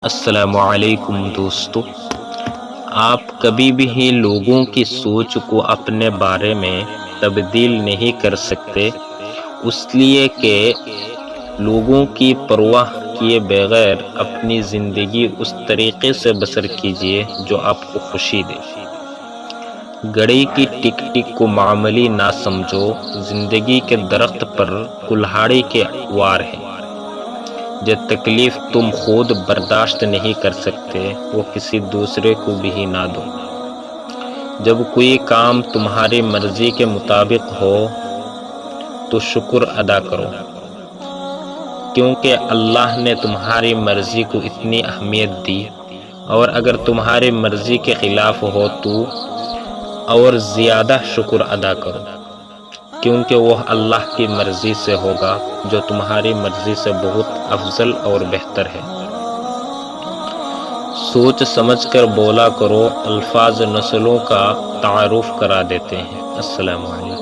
السلام علیکم دوستو، آپ کبھی بھی لوگوں کی سوچ کو اپنے بارے میں تبدیل نہیں کر سکتے، اس لیے کہ لوگوں کی پرواہ کیے بغیر اپنی زندگی اس طریقے سے بسر کیجیے جو آپ کو خوشی دے۔ گھڑی کی ٹک ٹک کو معمولی نہ سمجھو، زندگی کے درخت پر کلہاڑی کے وار ہے۔ جو تکلیف تم خود برداشت نہیں کر سکتے وہ کسی دوسرے کو بھی نہ دو۔ جب کوئی کام تمہاری مرضی کے مطابق ہو تو شکر ادا کرو، کیونکہ اللہ نے تمہاری مرضی کو اتنی اہمیت دی، اور اگر تمہاری مرضی کے خلاف ہو تو اور زیادہ شکر ادا کرو، کیونکہ وہ اللہ کی مرضی سے ہوگا جو تمہاری مرضی سے بہت افضل اور بہتر ہے۔ سوچ سمجھ کر بولا کرو، الفاظ نسلوں کا تعارف کرا دیتے ہیں۔ السلام علیکم۔